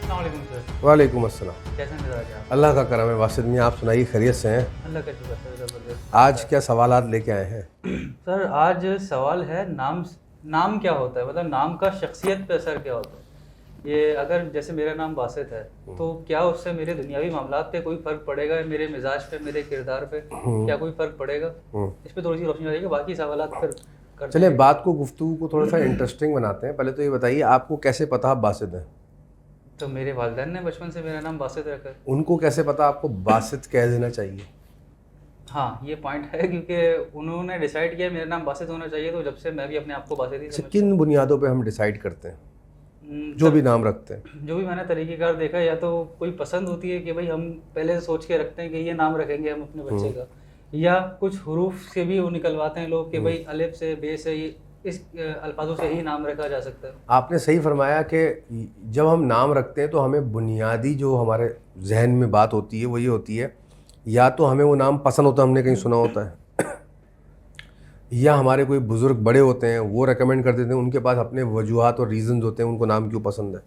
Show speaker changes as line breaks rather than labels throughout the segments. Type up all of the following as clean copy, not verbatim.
السلام علیکم سر.
وعلیکم السلام.
کیسے مزاج ہیں آپ؟
اللہ کا کرم ہے واسط میاں, آپ سنائیے خیریت سے ہیں؟
اللہ کا شکر سر. زبردست.
آج کیا سوالات لے کے آئے ہیں؟
سر آج سوال ہے نام کیا ہوتا ہے, مطلب نام کا شخصیت پہ اثر کیا ہوتا ہے. یہ اگر جیسے میرا نام باسط ہے تو کیا اس سے میرے دنیاوی معاملات پہ کوئی فرق پڑے گا, میرے مزاج پہ, میرے کردار پہ کیا کوئی فرق پڑے گا؟ اس پہ تھوڑی سی روشنی ڈالیں گے, باقی سوالات پھر کرتے
چلیں
ہیں.
بات کو, گفتگو کو تھوڑا سا انٹرسٹنگ بناتے ہیں. پہلے تو یہ بتائیے آپ کو کیسے پتا آپ باسط ہیں؟
تو میرے والدین نے بچپن سے میرا نام باسط رکھا ہے.
ان کو کیسے پتا آپ کو باسط کہہ دینا چاہیے؟
ہاں یہ پوائنٹ ہے, کیونکہ انہوں نے ڈیسائیڈ کیا میرا نام باسط ہونا چاہیے, تو جب سے میں بھی اپنے آپ کو باسط ہی
اچھا,
سمجھتا ہوں.
کن بنیادوں پہ ہم ڈیسائیڈ کرتے ہیں جو بھی نام رکھتے ہیں؟
جو بھی میں نے طریقہ کار دیکھا, یا تو کوئی پسند ہوتی ہے کہ بھائی ہم پہلے سوچ کے رکھتے ہیں کہ یہ نام رکھیں گے ہم اپنے بچے کا, یا کچھ حروف سے بھی وہ نکلواتے ہیں لوگ کہ بھائی الف سے بے سے اس الفاظوں سے ہی نام رکھا جا سکتا ہے.
آپ نے صحیح فرمایا کہ جب ہم نام رکھتے ہیں تو ہمیں بنیادی جو ہمارے ذہن میں بات ہوتی ہے وہ یہ ہوتی ہے, یا تو ہمیں وہ نام پسند ہوتا ہے, ہم نے کہیں سنا ہوتا ہے, یا ہمارے کوئی بزرگ بڑے ہوتے ہیں وہ ریکمینڈ کر دیتے ہیں, ان کے پاس اپنے وجوہات اور ریزنز ہوتے ہیں ان کو نام کیوں پسند ہے,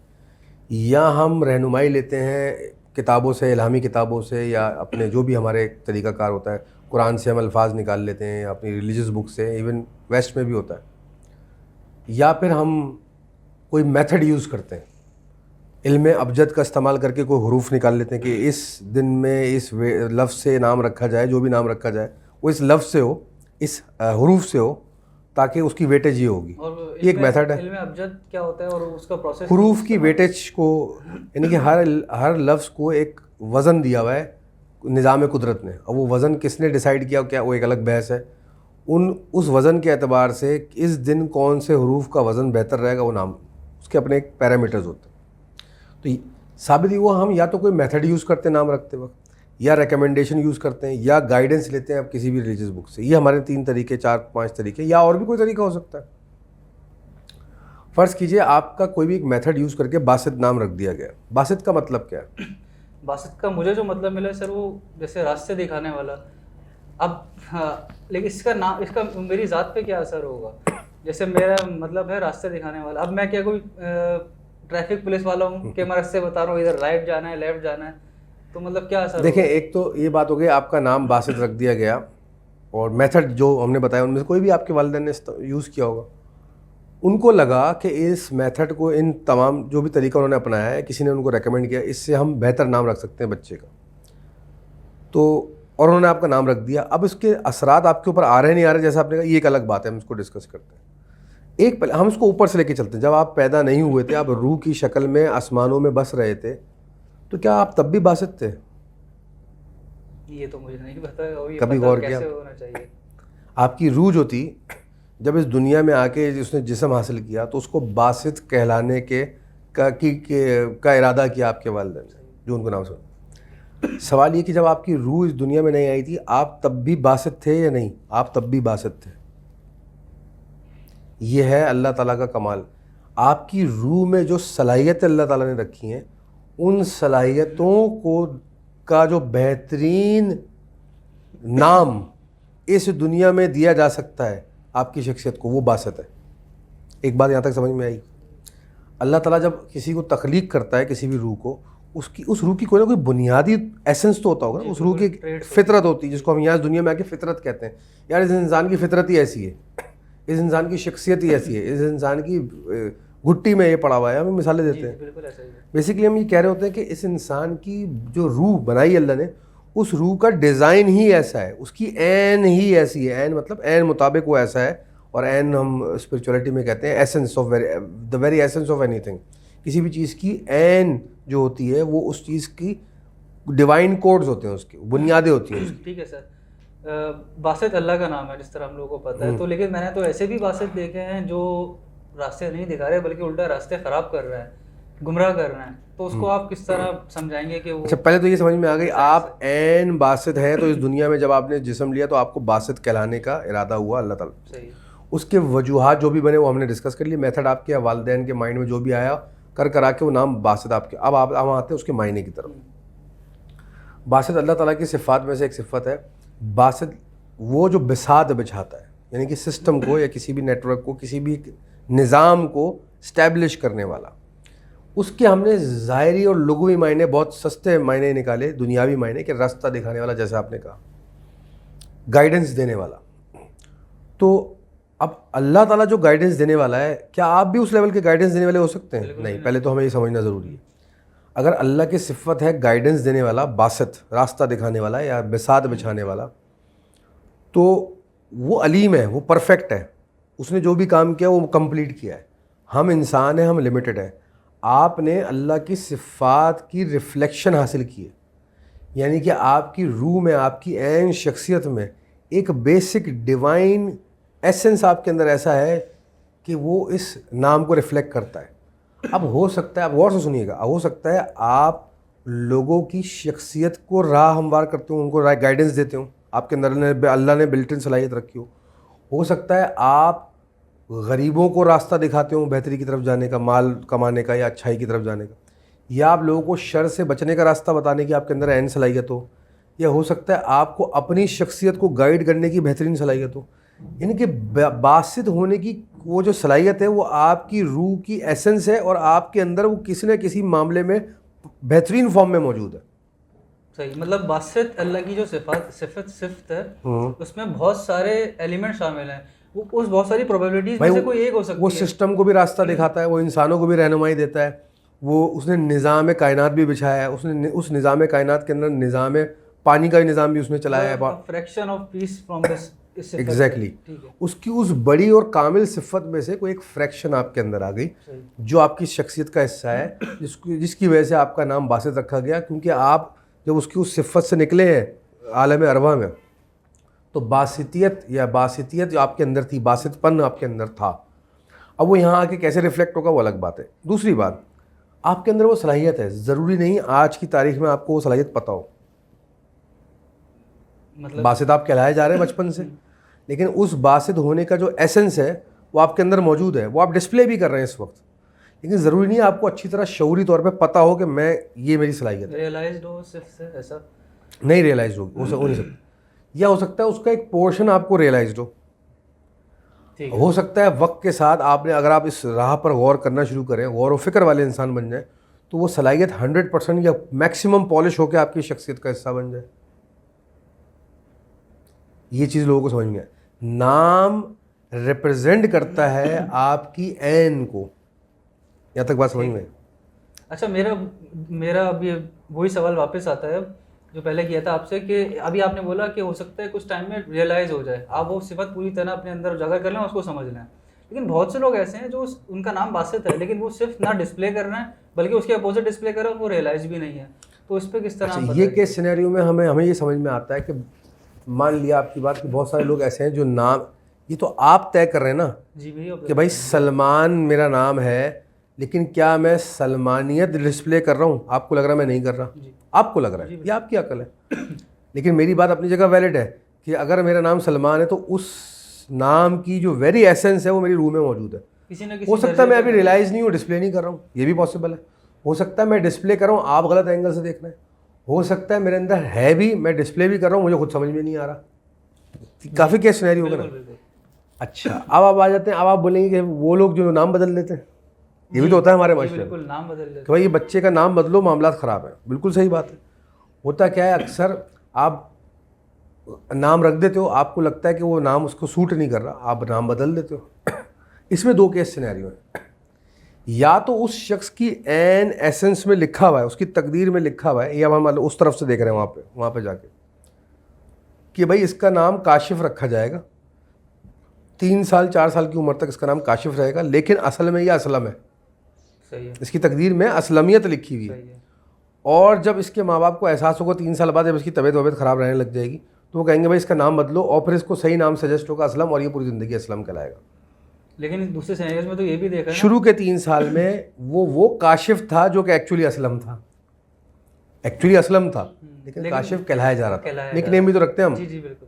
یا ہم رہنمائی لیتے ہیں کتابوں سے, الہامی کتابوں سے, یا اپنے جو بھی ہمارے طریقہ کار ہوتا ہے, قرآن سے ہم الفاظ نکال لیتے ہیں, یا اپنی ریلیجیس بک سے, ایون ویسٹ میں بھی ہوتا ہے, یا پھر ہم کوئی میتھڈ یوز کرتے ہیں, علم ابجد کا استعمال کر کے کوئی حروف نکال لیتے ہیں کہ اس دن میں اس لفظ سے نام رکھا جائے, جو بھی نام رکھا جائے وہ اس لفظ سے ہو, اس حروف سے ہو, تاکہ اس کی ویٹیج یہ ہوگی. یہ ایک میتھڈ ہے.
علم ابجد کیا ہوتا ہے اور اس کا پروسیس؟
حروف کی ویٹیج کو, یعنی کہ ہر لفظ کو ایک وزن دیا ہوا ہے نظام قدرت نے, اور وہ وزن کس نے ڈیسائیڈ کیا کیا وہ ایک الگ بحث ہے. اس وزن کے اعتبار سے اس دن کون سے حروف کا وزن بہتر رہے گا, وہ نام اس کے اپنے ایک پیرامیٹرز ہوتے ہیں. تو ثابت ہوا ہم یا تو کوئی میتھڈ یوز کرتے ہیں نام رکھتے وقت, یا ریکمنڈیشن یوز کرتے ہیں, یا گائیڈنس لیتے ہیں اب کسی بھی ریلیجیس بک سے. یہ ہمارے 3 طریقے, 4-5 طریقے, یا اور بھی کوئی طریقہ ہو سکتا ہے. فرض کیجئے آپ کا کوئی بھی ایک میتھڈ یوز کر کے باسط نام رکھ دیا گیا. باسط کا مطلب کیا ہے؟
باسط کا مجھے جو مطلب ملا سر, وہ جیسے راستے دکھانے والا. اب لیکن اس کا میری ذات پہ کیا اثر ہوگا؟ جیسے میرا مطلب ہے راستے دکھانے والا, اب میں کیا کوئی ٹریفک پولیس والا ہوں کہ میں راستے بتا رہا ہوں ادھر رائٹ جانا ہے لیفٹ جانا ہے, تو مطلب کیا اثر؟
دیکھیں, ایک تو یہ بات ہو گئی آپ کا نام باسط رکھ دیا گیا, اور میتھڈ جو ہم نے بتایا ان میں سے کوئی بھی آپ کے والدین نے یوز کیا ہوگا, ان کو لگا کہ اس میتھڈ کو, ان تمام جو بھی طریقہ انہوں نے اپنایا ہے, کسی نے ان کو ریکمینڈ کیا اس سے ہم بہتر نام رکھ سکتے ہیں بچے کا, تو اور انہوں نے آپ کا نام رکھ دیا. اب اس کے اثرات آپ کے اوپر آ رہے نہیں آ رہے, جیسا آپ نے کہا, یہ ایک الگ بات ہے, ہم اس کو ڈسکس کرتے ہیں. ہم اس کو اوپر سے لے کے چلتے ہیں. جب آپ پیدا نہیں ہوئے تھے, آپ روح کی شکل میں آسمانوں میں بس رہے تھے, تو کیا آپ تب بھی باسط تھے؟
یہ تو مجھے نہیں پتا,
کبھی غور کیا؟
کیسے ہونا چاہیے.
آپ کی روح جو تھی جب اس دنیا میں آ کے اس نے جسم حاصل کیا, تو اس کو باسط کہلانے کا ارادہ کیا آپ کے والدین نے, جو ان کو نام سنا. سوال یہ کہ جب آپ کی روح اس دنیا میں نہیں آئی تھی, آپ تب بھی باسط تھے یا نہیں؟ آپ تب بھی باسط تھے. یہ ہے اللہ تعالیٰ کا کمال. آپ کی روح میں جو صلاحیت اللہ تعالیٰ نے رکھی ہیں, ان صلاحیتوں کا جو بہترین نام اس دنیا میں دیا جا سکتا ہے آپ کی شخصیت کو, وہ باسط ہے. ایک بات یہاں تک سمجھ میں آئی؟ اللہ تعالیٰ جب کسی کو تخلیق کرتا ہے, کسی بھی روح کو, اس روح کی کوئی نہ کوئی بنیادی ایسنس تو ہوتا ہوگا. اس روح کی فطرت ہوتی ہے, جس کو ہم یہاں دنیا میں آ کے فطرت کہتے ہیں. یار اس انسان کی فطرت ہی ایسی ہے, اس انسان کی شخصیت ہی ایسی ہے, اس انسان کی گھٹی میں یہ پڑا ہوا ہے. ہم مثالیں دیتے ہیں. بیسیکلی ہم یہ کہہ رہے ہوتے ہیں کہ اس انسان کی جو روح بنائی اللہ نے, اس روح کا ڈیزائن ہی ایسا ہے, اس کی عین ہی ایسی ہے. عین مطلب عین مطابق وہ ایسا ہے, اور عین ہم اسپرچولیٹی میں کہتے ہیں essence of the very essence of any thing. کسی بھی چیز کی عین جو ہوتی ہے وہ اس چیز کی ڈیوائن کوڈز ہوتے ہیں, اس کی بنیادیں ہوتی ہیں.
ٹھیک ہے سر, باسط اللہ کا نام ہے جس طرح ہم لوگوں کو پتہ ہے, تو لیکن میں نے تو ایسے بھی باسط دیکھے ہیں جو راستے نہیں دکھا رہے بلکہ الٹا راستے خراب کر رہے ہیں, گمراہ کر رہے ہیں. تو اس کو آپ کس طرح سمجھائیں گے کہ وہ؟
اچھا, پہلے تو یہ سمجھ میں آ گئی, آپ عین باسط ہیں, تو اس دنیا میں جب آپ نے جسم لیا تو آپ کو باسط کہلانے کا ارادہ ہوا اللہ تعالیٰ.
صحیح.
اس کے وجوہات جو بھی بنے وہ ہم نے ڈسکس کر لیے. میتھڈ آپ کے والدین کے مائنڈ میں جو بھی آیا کرا کے وہ نام باسط آپ کے. اب آپ آتے ہیں اس کے معنی کی طرف. باسط اللہ تعالیٰ کی صفات میں سے ایک صفت ہے. باسط وہ جو بساط بچھاتا ہے, یعنی کہ سسٹم کو یا کسی بھی نیٹ ورک کو, کسی بھی نظام کو اسٹیبلش کرنے والا. اس کے ہم نے ظاہری اور لغوی معنی بہت سستے معنی نکالے, دنیاوی معنی, کہ راستہ دکھانے والا, جیسے آپ نے کہا گائیڈنس دینے والا. تو اب اللہ تعالیٰ جو گائیڈنس دینے والا ہے, کیا آپ بھی اس لیول کے گائیڈنس دینے والے ہو سکتے ہیں؟ نہیں. پہلے تو ہمیں یہ سمجھنا ضروری ہے, اگر اللہ کی صفت ہے گائیڈنس دینے والا, باسط, راستہ دکھانے والا یا بساط بچھانے والا, تو وہ علیم ہے, وہ پرفیکٹ ہے, اس نے جو بھی کام کیا وہ کمپلیٹ کیا ہے. ہم انسان ہیں, ہم لمیٹڈ ہیں. آپ نے اللہ کی صفات کی ریفلیکشن حاصل کی ہے, یعنی کہ آپ کی روح میں, آپ کی عین شخصیت میں ایک بیسک ڈیوائن ایسنس آپ کے اندر ایسا ہے کہ وہ اس نام کو ریفلیکٹ کرتا ہے. اب ہو سکتا ہے, آپ غور سے سنیے گا, ہو سکتا ہے آپ لوگوں کی شخصیت کو راہ ہموار کرتے ہوں, ان کو گائیڈنس دیتے ہوں, آپ کے اندر اللہ نے بلٹ ان صلاحیت رکھی ہو سکتا ہے آپ غریبوں کو راستہ دکھاتے ہوں بہتری کی طرف جانے کا, مال کمانے کا یا اچھائی کی طرف جانے کا, یا آپ لوگوں کو شر سے بچنے کا راستہ بتانے کی آپ کے اندر عین صلاحیت ہو, یا ہو سکتا ہے آپ کو اپنی شخصیت کو گائیڈ کرنے کی بہترین صلاحیت ہو. یعنی کہ باسط ہونے کی وہ جو صلاحیت ہے وہ آپ کی روح کی ایسنس ہے, اور آپ کے اندر وہ کسی نہ کسی معاملے میں بہترین فارم میں موجود ہے.
صحیح, مطلب باسط اللہ کی جو صفت ہے اس میں بہت سارے ایلیمنٹ شامل ہیں, وہ اس بہت ساری پروبیبلٹیز میں سے کوئی ایک ہو سکتی ہے.
وہ سسٹم کو بھی راستہ دکھاتا ہے, وہ انسانوں کو بھی رہنمائی دیتا ہے, وہ اس نے نظام کائنات بھی بچھایا ہے, اس نے اس نظام کائنات کے اندر نظام پانی کا نظام بھی اس نے چلایا ہے.
Fraction of piece from this.
Exactly, اس کی اس بڑی اور کامل صفت میں سے کوئی ایک فریکشن آپ کے اندر آ گئی جو آپ کی شخصیت کا حصہ ہے, جس کی وجہ سے آپ کا نام باسط رکھا گیا, کیونکہ آپ جب اس کی اس صفت سے نکلے ہیں عالم ارواح میں, تو باسطیت جو آپ کے اندر تھی, باسط پن آپ کے اندر تھا. اب وہ یہاں آ کے کیسے ریفلیکٹ ہوگا وہ الگ بات ہے. دوسری بات, آپ کے اندر وہ صلاحیت ہے, ضروری نہیں آج کی تاریخ میں آپ کو وہ صلاحیت پتہ ہو.
مطلب
باسط آپ کہلائے جا رہے ہیں بچپن سے, لیکن اس باسط ہونے کا جو ایسنس ہے وہ آپ کے اندر موجود ہے, وہ آپ ڈسپلے بھی کر رہے ہیں اس وقت, لیکن ضروری نہیں آپ کو اچھی طرح شعوری طور پہ پتہ ہو کہ میں یہ میری صلاحیت ہے.
ریئلائزڈ ہو صرف سے ایسا
نہیں ریئلائزڈ ہو نہیں سکتا, یا ہو سکتا ہے اس کا ایک پورشن آپ کو ریئلائزڈ ہو سکتا ہے وقت کے ساتھ آپ نے, اگر آپ اس راہ پر غور کرنا شروع کریں, غور و فکر والے انسان بن جائیں, تو وہ صلاحیت 100% یا میکسیمم پالش ہو کے آپ کی شخصیت کا حصہ بن جائے. یہ چیز لوگوں کو سمجھ میں آئے. نام ریپرزینٹ کرتا ہے آپ کی عین کو, یہاں تک بات سمجھ میں.
اچھا, میرا ابھی وہی سوال واپس آتا ہے جو پہلے کیا تھا آپ سے, کہ ابھی آپ نے بولا کہ ہو سکتا ہے کچھ ٹائم میں ریئلائز ہو جائے, آپ وہ صفت پوری طرح اپنے اندر اجاگر کر لیں, اس کو سمجھ لیں. لیکن بہت سے لوگ ایسے ہیں جو ان کا نام باسط ہے, لیکن وہ صرف نہ ڈسپلے کر رہے ہیں بلکہ اس کے اپوزٹ ڈسپلے کر رہے ہیں, وہ ریئلائز بھی نہیں ہے. تو اس پہ کس طرح
یہ کیس سینیریو میں ہمیں یہ سمجھ میں آتا ہے کہ مان لیا آپ کی بات کہ بہت سارے لوگ ایسے ہیں جو نام, یہ تو آپ طے کر رہے ہیں نا کہ بھائی سلمان میرا نام ہے, لیکن کیا میں سلمانیت ڈسپلے کر رہا ہوں؟ آپ کو لگ رہا ہے میں نہیں کر رہا, آپ کو لگ رہا ہے, یہ آپ کی عقل ہے. لیکن میری بات اپنی جگہ ویلڈ ہے کہ اگر میرا نام سلمان ہے تو اس نام کی جو ویری ایسنس ہے وہ میری روح میں موجود ہے. ہو سکتا ہے میں ابھی ریئلائز نہیں ہوں, ڈسپلے نہیں کر رہا ہوں, یہ بھی پاسبل ہے. ہو سکتا ہے میں ڈسپلے کر رہا ہوں, آپ غلط اینگل سے دیکھ رہے ہیں. ہو سکتا ہے میرے اندر ہے بھی, میں ڈسپلے بھی کر رہا ہوں, مجھے خود سمجھ میں نہیں آ رہا. کافی کیس سینیریو ہوگا نا. اچھا, اب آپ آ جاتے ہیں, اب آپ بولیں گے کہ وہ لوگ جو نام بدل دیتے ہیں, یہ بھی تو ہوتا ہے ہمارے معاشرے میں,
نام بدل دیتے
کہ بھائی یہ بچے کا نام بدلو معاملات خراب ہیں. بالکل صحیح بات ہے. ہوتا کیا ہے, اکثر آپ نام رکھ دیتے ہو, آپ کو لگتا ہے کہ وہ نام اس کو سوٹ نہیں کر رہا, آپ نام بدل دیتے ہو. اس میں دو کیس سینیریو ہیں. یا تو اس شخص کی عین ایسنس میں لکھا ہوا ہے, اس کی تقدیر میں لکھا ہوا ہے, یا ہم اس طرف سے دیکھ رہے ہیں وہاں پہ جا کے کہ بھائی اس کا نام کاشف رکھا جائے گا, 3 سال 4 سال کی عمر تک اس کا نام کاشف رہے گا, لیکن اصل میں یہ اسلم ہے. اس کی تقدیر میں اسلمیت لکھی ہوئی ہے. اور جب اس کے ماں باپ کو احساس ہوگا 3 سال بعد, جب اس کی طبیعت خراب رہنے لگ جائے گی, تو وہ کہیں گے بھائی اس کا نام بدلو, اور پھر اس کو صحیح نام سجیسٹ ہوگا اسلم, اور یہ پوری زندگی اسلم کہلائے گا.
لیکن دوسرے سینیریوز میں تو یہ بھی دیکھا ہے
شروع کے 3 سال میں وہ کاشف تھا جو کہ ایکچولی اسلم تھا, لیکن کاشف کہلایا جا رہا تھا. نک نیم بھی تو رکھتے ہیں ہم.
جی بالکل.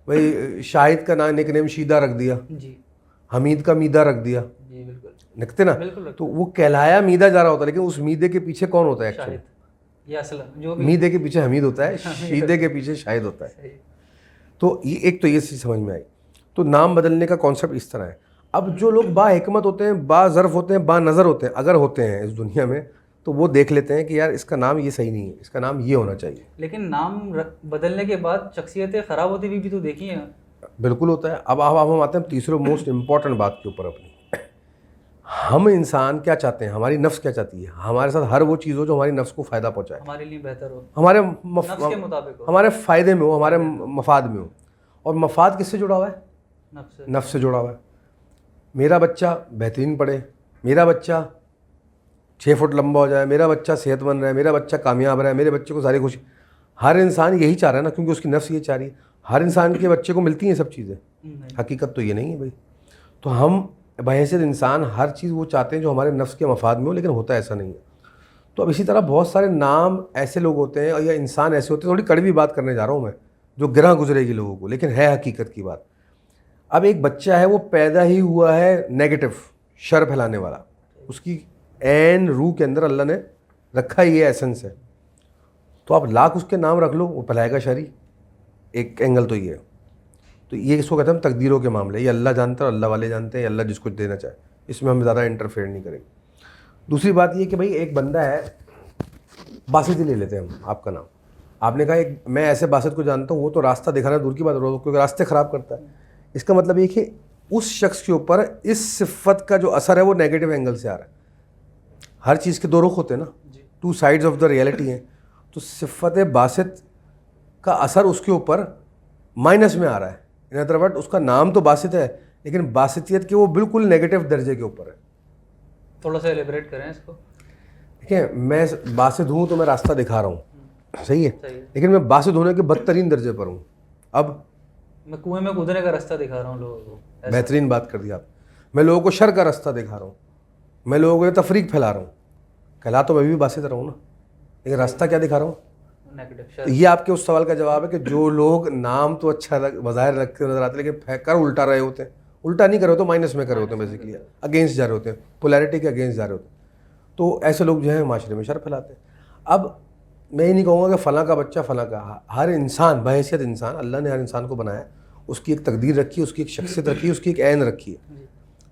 بھائی شاہد کا نام نک نیم شیدہ رکھ دیا, حمید کا میدہ رکھ دیا,
جی بالکل
لکھتے نا, تو وہ کہلایا میدہ جا رہا ہوتا ہے, لیکن اس میدے کے پیچھے کون ہوتا ہے ایکچولی؟ میدے کے پیچھے حمید ہوتا ہے, شیدے کے پیچھے شاہد ہوتا ہے. تو ایک تو یہ چیز سمجھ میں آئی. تو نام بدلنے کا کانسیپٹ اس طرح ہے. اب جو لوگ با حکمت ہوتے ہیں, با ظرف ہوتے ہیں, با نظر ہوتے ہیں, اگر ہوتے ہیں اس دنیا میں, تو وہ دیکھ لیتے ہیں کہ یار اس کا نام یہ صحیح نہیں ہے, اس کا نام یہ ہونا چاہیے.
لیکن نام بدلنے کے بعد شخصیتیں خراب ہوتی بھی تو دیکھی ہیں.
بالکل ہوتا ہے. اب ہم آتے ہیں تیسرے موسٹ امپورٹنٹ بات کے اوپر اپنی. ہم انسان کیا چاہتے ہیں, ہماری نفس کیا چاہتی ہے, ہمارے ساتھ ہر وہ چیز ہو جو ہماری نفس کو فائدہ پہنچائے,
ہمارے لیے بہتر ہو,
ہمارے
نفس کے مطابق ہو,
ہمارے فائدے میں ہو, ہمارے مفاد میں ہو. اور مفاد کس سے جڑا ہوا ہے؟
نفس سے.
نفس سے جڑا ہوا ہے. میرا بچہ بہترین پڑھے, میرا بچہ 6 فٹ لمبا ہو جائے, میرا بچہ صحت مند رہے, میرا بچہ کامیاب رہے, میرے بچے کو ساری خوشی. ہر انسان یہی چاہ رہا ہے نا, کیونکہ اس کی نفس یہ چاہ رہی ہے. ہر انسان کے بچے کو ملتی ہیں سب چیزیں, حقیقت تو یہ نہیں ہے بھائی. تو ہم بحیثیت انسان ہر چیز وہ چاہتے ہیں جو ہمارے نفس کے مفاد میں ہو, لیکن ہوتا ایسا نہیں ہے. تو اب اسی طرح بہت سارے نام ایسے لوگ ہوتے ہیں یا انسان ایسے ہوتے ہیں, تھوڑی کڑوی بات کرنے جا رہا ہوں میں, جو گراں گزرے گی لوگوں کو, لیکن ہے حقیقت کی بات. اب ایک بچہ ہے, وہ پیدا ہی ہوا ہے نیگیٹو, شر پھیلانے والا, اس کی عین روح کے اندر اللہ نے رکھا یہ ایسنس ہے. تو آپ لاکھ اس کے نام رکھ لو, وہ پھیلائے گا شر ہی. ایک اینگل تو یہ ہے. تو یہ اس کو کہتے ہیں ہم تقدیروں کے معاملے, یہ اللہ جانتا ہے اور اللہ والے جانتے ہیں, اللہ جس کو دینا چاہے, اس میں ہم زیادہ انٹرفیئر نہیں کریں گے. دوسری بات یہ کہ بھائی ایک بندہ ہے, باسط ہی لے لیتے ہیں ہم, آپ کا نام. آپ نے کہا میں ایسے باسط کو جانتا ہوں, وہ تو راستہ دکھانا دور کی بات, کیونکہ راستے خراب کرتا ہے. اس کا مطلب یہ کہ اس شخص کے اوپر اس صفت کا جو اثر ہے وہ نیگیٹو اینگل سے آ رہا ہے. ہر چیز کے دو رخ ہوتے ہیں نا, 2 سائڈز آف دا ریئلٹی ہیں. تو صفت باسط کا اثر اس کے اوپر مائنس میں آ رہا ہے. ان ادر ورڈ اس کا نام تو باسط ہے, لیکن باسطیت کے وہ بالکل نیگیٹو درجے کے اوپر ہے.
تھوڑا سا ایلیبریٹ کریں اس کو.
دیکھیں, میں باسط ہوں تو میں راستہ دکھا رہا ہوں, صحیح ہے, لیکن میں باسط ہونے کے بدترین درجے پر ہوں. اب
میں کنویں میں کودنے کا راستہ دکھا رہا ہوں لوگوں کو.
بہترین بات کر دی آپ. میں لوگوں کو شر کا راستہ دکھا رہا ہوں, میں لوگوں کو تفریق پھیلا رہا ہوں. کہلا تو میں بھی باسط رہا ہوں نا, لیکن راستہ کیا دکھا رہا ہوں؟
نیگیٹو.
یہ آپ کے اس سوال کا جواب ہے کہ جو لوگ نام تو اچھا بظاہر رکھتے نظر آتے ہیں, لیکن کر الٹا رہے ہوتے ہیں. الٹا نہیں کر رہے ہوتے, مائنس میں کر رہے ہوتے ہیں, بیسیکلی اگینسٹ جا رہے ہوتے ہیں, پولیرٹی کے اگینسٹ جا رہے ہوتے ہیں. تو ایسے لوگ جو ہیں معاشرے میں شر پھیلاتے ہیں. اب میں یہ نہیں کہوں گا کہ فلاں کا بچہ فلاں کا, ہر انسان بحیثیت انسان, اللہ نے ہر انسان کو بنایا, اس کی ایک تقدیر رکھی ہے, اس کی ایک شخصیت رکھی ہے, اس کی ایک عین رکھی ہے.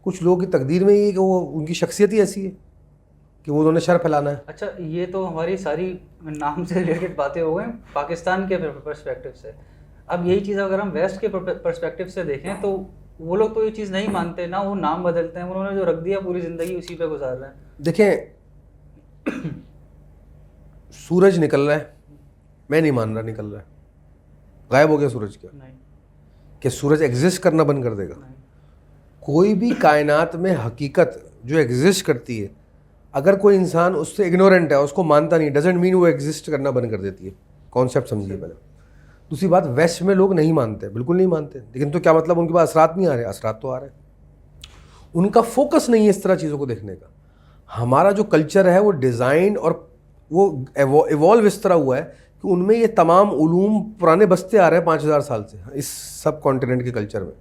کچھ لوگوں کی تقدیر میں یہ ہے کہ وہ ان کی شخصیت ہی ایسی ہے کہ وہ انہوں نے شر پھیلانا ہے.
اچھا, یہ تو ہماری ساری نام سے ریلیٹڈ باتیں ہو گئیں پاکستان کے پرسپیکٹیو سے. اب یہی چیز اگر ہم ویسٹ کے پرسپیکٹیو سے دیکھیں تو وہ لوگ تو یہ چیز نہیں مانتے, نہ وہ نام بدلتے ہیں, انہوں نے جو رکھ دیا پوری زندگی اسی پہ گزار رہے ہیں.
دیکھیں, سورج نکل رہا ہے, میں نہیں مان رہا نکل رہا ہے, غائب ہو گیا سورج. کیا کہ سورج ایگزسٹ کرنا بند کر دے گا؟ کوئی بھی کائنات میں حقیقت جو ایگزسٹ کرتی ہے, اگر کوئی انسان اس سے اگنورنٹ ہے, اس کو مانتا نہیں, ڈزنٹ مین وہ ایگزسٹ کرنا بند کر دیتی ہے. کانسیپٹ سمجھیے پہلے. دوسری بات, ویسٹ میں لوگ نہیں مانتے, بالکل نہیں مانتے, لیکن تو کیا مطلب ان کے پاس اثرات نہیں آ رہے؟ اثرات تو آ رہے ہیں. ان کا فوکس نہیں ہے اس طرح چیزوں کو دیکھنے کا. ہمارا جو کلچر ہے وہ ڈیزائن اور وہ ایوالو اس طرح ہوا ہے کہ ان میں یہ تمام علوم پرانے بستے آ رہے ہیں 5000 سال سے اس سب کانٹیننٹ کے کلچر میں.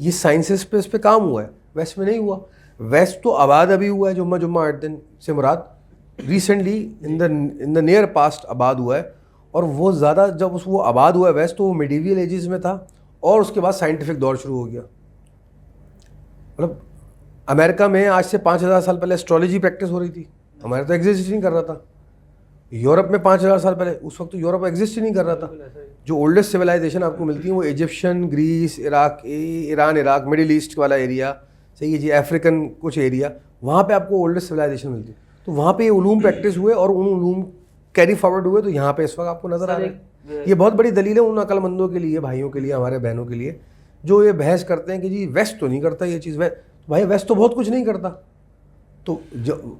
یہ سائنسز پہ اس پہ کام ہوا ہے, ویسٹ میں نہیں ہوا. ویسٹ تو آباد ابھی ہوا ہے, جمعہ 8 دن سے مراد recently in the near past آباد ہوا ہے. اور وہ زیادہ جب وہ آباد ہوا ہے ویسٹ, تو وہ میڈیویل ایجز میں تھا, اور اس کے بعد سائنٹیفک دور شروع ہو گیا. مطلب امریکہ میں آج سے 5000 سال پہلے اسٹرالوجی پریکٹس ہو رہی تھی, ہمارے تو ایگزسٹ نہیں کر رہا تھا. یورپ میں 5000 سال پہلے, اس وقت تو یورپ ایگزسٹ ہی نہیں کر رہا تھا. جو اولڈسٹ سویلائزیشن آپ کو ملتی ہیں وہ ایجپشن, گریس, عراق, ایران, عراق, مڈل ایسٹ والا ایریا, صحیح ہے جی, افریقن کچھ ایریا, وہاں پہ آپ کو اولڈسٹ سویلائزیشن ملتی ہے. تو وہاں پہ یہ علوم پریکٹس ہوئے اور ان علوم کیری فارورڈ ہوئے, تو یہاں پہ اس وقت آپ کو نظر آ رہا ہے. یہ بہت بڑی دلیل ہے ان عقل مندوں کے لیے, بھائیوں کے لیے, ہمارے بہنوں کے لیے, جو یہ بحث کرتے ہیں کہ جی ویسٹ تو نہیں کرتا یہ چیز. بھائی ویسٹ تو بہت کچھ نہیں کرتا. تو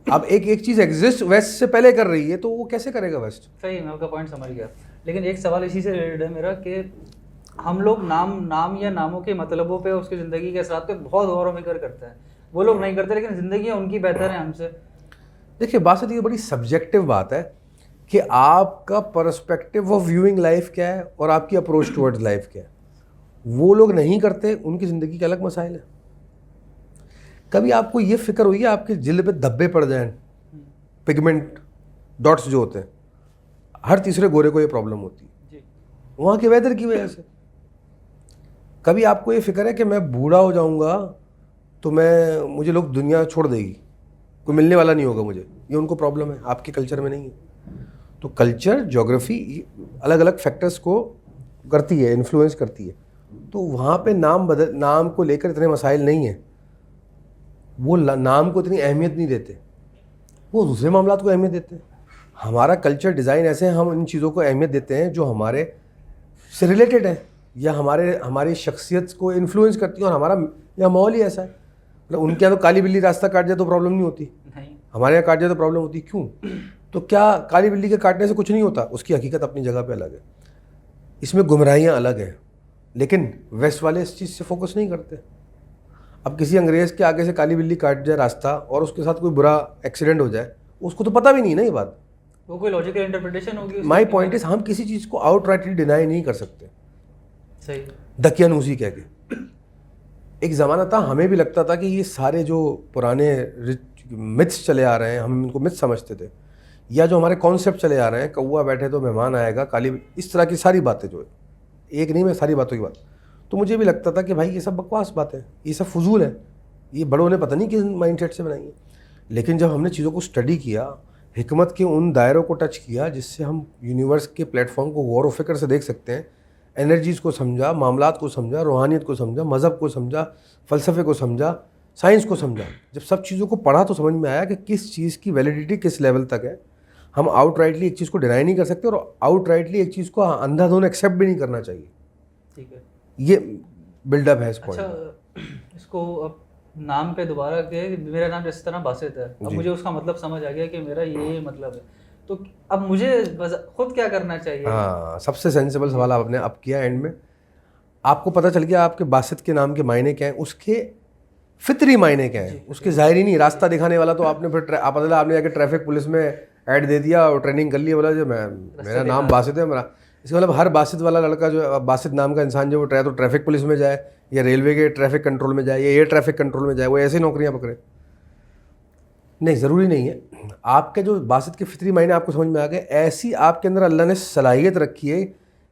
اب ایک چیز ایگزسٹ ویسٹ سے پہلے کر رہی ہے, تو وہ کیسے کرے گا ویسٹ؟
صحیح, میں آپ کا پوائنٹ سمجھ گیا. لیکن ایک سوال اسی سے ریلیٹڈ ہے میرا کہ ہم لوگ نام یا ناموں کے مطلبوں پہ, اس کی زندگی کے اثرات پہ بہت غور و فکر کرتے ہیں. وہ لوگ نہیں کرتے, لیکن زندگیاں ان کی بہتر ہیں ہم سے.
دیکھیے بات یہ بڑی سبجیکٹو بات ہے کہ آپ کا پرسپیکٹیو آف ویونگ لائف کیا ہے اور آپ کی اپروچ ٹورڈز لائف کیا ہے. وہ لوگ نہیں کرتے, ان کی زندگی کے الگ مسائل ہیں. کبھی آپ کو یہ فکر ہوئی ہے آپ کے جلد پہ دھبے پڑ جائیں, پگمنٹ ڈاٹس جو ہوتے ہیں, ہر تیسرے گورے کو یہ پرابلم ہوتی ہے وہاں کے ویدر کی وجہ سے. کبھی آپ کو یہ فکر ہے کہ میں بوڑھا ہو جاؤں گا تو مجھے لوگ دنیا چھوڑ دے گی, کوئی ملنے والا نہیں ہوگا مجھے. یہ ان کو پرابلم ہے, آپ کے کلچر میں نہیں ہے. تو کلچر, جغرافی الگ الگ فیکٹرز کو کرتی ہے, انفلوئنس کرتی ہے. تو وہاں پہ نام کو لے کر اتنے مسائل نہیں ہیں. وہ نام کو اتنی اہمیت نہیں دیتے, وہ دوسرے معاملات کو اہمیت دیتے ہیں. ہمارا کلچر ڈیزائن ایسے ہم ان چیزوں کو اہمیت دیتے ہیں جو ہمارے سے ریلیٹڈ ہیں یا ہماری شخصیت کو انفلوئنس کرتی ہیں, اور ہمارا یا ماحول ہی ایسا ہے. مطلب ان کے یہاں تو کالی بلی راستہ کاٹ جائے تو پرابلم نہیں ہوتی, ہمارے یہاں کاٹ جائے تو پرابلم ہوتی. کیوں؟ تو کیا کالی بلی کے کاٹنے سے کچھ نہیں ہوتا؟ اس کی حقیقت اپنی جگہ پہ الگ ہے, اس میں گمراہیاں الگ ہیں. لیکن ویسٹ والے اس چیز سے فوکس نہیں کرتے. اب کسی انگریز کے آگے سے کالی بلی کاٹ جائے راستہ اور اس کے ساتھ کوئی برا ایکسیڈنٹ ہو جائے, اس کو تو پتہ بھی نہیں نا یہ بات,
وہ کوئی لاجیکل انٹرپریٹیشن ہوگی.
مائی پوائنٹ از ہم کسی چیز کو آؤٹ رائٹلی ڈینائی نہیں کر سکتے.
صحیح.
دقیانوسی کہہ کے ایک زمانہ تھا, ہمیں بھی لگتا تھا کہ یہ سارے جو پرانے متس چلے آ رہے ہیں ہم ان کو متس سمجھتے تھے, یا جو ہمارے کانسیپٹ چلے آ رہے ہیں, کوا بیٹھے تو مہمان آئے گا, کالی, اس طرح کی ساری باتیں جو ہے, ایک نہیں میں ساری باتوں کی بات, تو مجھے بھی لگتا تھا کہ بھائی یہ سب بکواس بات ہے, یہ سب فضول ہے, یہ بڑوں نے پتہ نہیں کس مائنڈ سیٹ سے بنائی ہے. لیکن جب ہم نے چیزوں کو اسٹڈی کیا, حکمت کے ان دائروں کو ٹچ کیا جس سے ہم یونیورس کے پلیٹ فارم کو غور و فکر سے دیکھ سکتے ہیں, انرجیز کو سمجھا, معاملات کو سمجھا, روحانیت کو سمجھا, مذہب کو سمجھا, فلسفے کو سمجھا, سائنس کو سمجھا, جب سب چیزوں کو پڑھا تو سمجھ میں آیا کہ کس چیز کی ویلیڈیٹی کس لیول تک ہے. ہم آؤٹ رائٹلی ایک چیز کو ڈینائی نہیں کر سکتے, اور آؤٹ رائٹلی ایک چیز کو اندھا دھند ایکسیپٹ بھی نہیں کرنا چاہیے.
ٹھیک ہے,
یہ بلڈ اپ ہے اس پوائنٹ.
اچھا, اس کو اب نام پہ دوبارہ کہ میرا نام جس طرح باسط ہے, اب مجھے اس کا مطلب سمجھ آ گیا کہ میرا یہ مطلب ہے, تو اب مجھے خود کیا کرنا چاہیے؟
ہاں, سب سے سینسیبل سوال آپ نے اب کیا اینڈ میں. آپ کو پتہ چل گیا آپ کے باسط کے نام کے معنی کیا ہیں, اس کے فطری معنی کیا ہیں, اس کے ظاہری نہیں. راستہ دکھانے والا تو آپ نے پھر آپ نے جا کے ٹریفک پولیس میں ایڈ دے دیا اور ٹریننگ کر لیا, بولا جو میرا نام باسط ہے میرا. اس کا مطلب ہر باسط والا لڑکا جو باسط نام کا انسان جو تو ٹریفک پولیس میں جائے, یا ریلوے کے ٹریفک کنٹرول میں جائے, یا ایئر ٹریفک کنٹرول میں جائے, وہ ایسی نوکریاں پکڑے. نہیں, ضروری نہیں ہے. آپ کے جو باسط کے فطری معنی آپ کو سمجھ میں آ گئے, ایسی آپ کے اندر اللہ نے صلاحیت رکھی ہے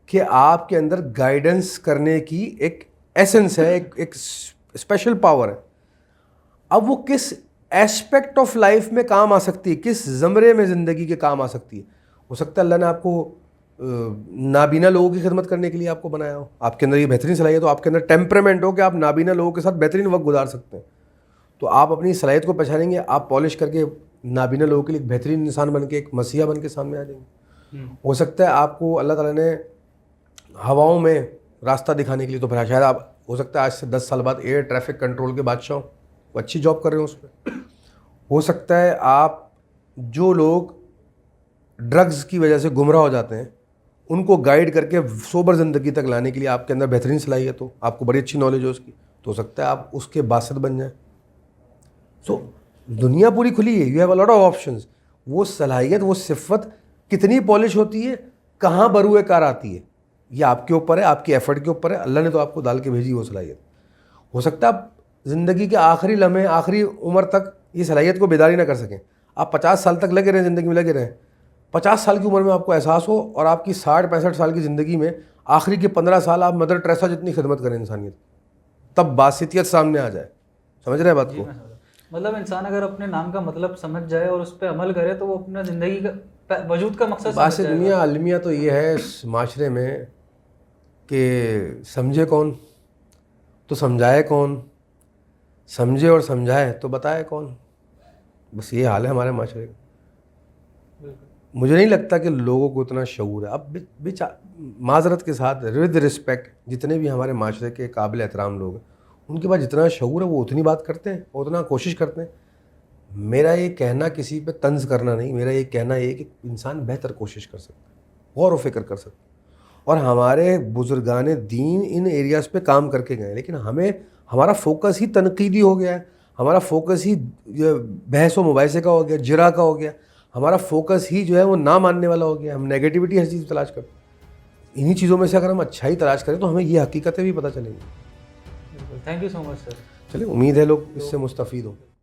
کہ آپ کے اندر گائیڈنس کرنے کی ایک ایسنس ہے, ایک اسپیشل پاور ہے. اب وہ کس ایسپیکٹ آف لائف میں کام آ سکتی ہے, کس زمرے میں زندگی کے کام آ سکتی ہے. ہو سکتا ہے اللہ نے آپ کو نابینا لوگوں کی خدمت کرنے کے لیے آپ کو بنایا ہو, آپ کے اندر یہ بہترین صلاحیت ہو, آپ کے اندر ٹیمپرامنٹ ہو کہ آپ نابینا لوگوں کے ساتھ بہترین وقت گزار سکتے ہیں. تو آپ اپنی صلاحیت کو پہچانیں گے, آپ پالش کر کے نابینا لوگوں کے لیے ایک بہترین انسان بن کے, ایک مسیحا بن کے سامنے آ جائیں گے. ہو سکتا ہے آپ کو اللہ تعالیٰ نے ہواؤں میں راستہ دکھانے کے لیے, تو پھر شاید آپ, ہو سکتا ہے آج سے 10 سال بعد ایئر ٹریفک کنٹرول کے بادشاہ ہوں, وہ اچھی جاب کر رہے ہوں اس پہ. ہو سکتا ہے آپ جو لوگ ڈرگز کی وجہ سے گمراہ ہو جاتے ہیں ان کو گائیڈ کر کے سوبر زندگی تک لانے کے لیے آپ کے اندر بہترین صلاحیت ہو, آپ کو بڑی اچھی نالج ہو اس کی, تو ہو سکتا ہے آپ اس کے باسط بن جائیں. سو دنیا پوری کھلی ہے, you have a lot of options. وہ صلاحیت, وہ صفت کتنی پالش ہوتی ہے, کہاں بروئے کار آتی ہے, یہ آپ کے اوپر ہے, آپ کے ایفرٹ کے اوپر ہے. اللہ نے تو آپ کو ڈال کے بھیجی وہ صلاحیت. ہو سکتا ہے آپ زندگی کے آخری لمحے, آخری عمر تک یہ صلاحیت کو بیداری نہ کر سکیں. آپ 50 سال تک لگے رہیں, زندگی میں لگے رہیں, 50 سال کی عمر میں آپ کو احساس ہو, اور آپ کی 60-65 سال کی زندگی میں آخری کے 15 سال آپ مدر ٹریسا جتنی خدمت کریں انسانیت, تب باسطیت سامنے آ جائے. سمجھ رہے ہیں بات کو؟
مطلب انسان اگر اپنے نام کا مطلب سمجھ جائے اور اس پہ عمل کرے تو وہ اپنا زندگی کا وجود کا مقصد
باسط دنیا المیہ تو یہ ہے اس معاشرے میں کہ سمجھے کون تو سمجھائے کون, سمجھے اور سمجھائے تو بتائے کون. بس یہ حال ہے ہمارے معاشرے کا. مجھے نہیں لگتا کہ لوگوں کو اتنا شعور ہے. اب معذرت کے ساتھ ود رسپیکٹ, جتنے بھی ہمارے معاشرے کے قابل احترام لوگ ہیں ان کے پاس جتنا شعور ہے وہ اتنی بات کرتے ہیں, اتنا کوشش کرتے ہیں. میرا یہ کہنا کسی پہ طنز کرنا نہیں, میرا یہ کہنا یہ کہ انسان بہتر کوشش کر سکتا ہے, غور و فکر کر سکتا ہے. اور ہمارے بزرگان دین ان ایریاز پہ کام کر کے گئے, لیکن ہمارا فوکس ہی تنقیدی ہو گیا ہے, ہمارا فوکس ہی بحث و مباحثے کا ہو گیا, جرا کا ہو گیا, ہمارا فوکس ہی جو ہے وہ نہ ماننے والا ہو گیا. ہم نیگیٹیوٹی ہر چیز تلاش کرتے ہیں. انہی چیزوں میں سے اگر ہم اچھائی تلاش کریں تو ہمیں یہ حقیقتیں بھی پتہ چلیں گی.
تھینک یو سو مچ سر.
چلیں, امید ہے لوگ اس سے مستفید ہوں.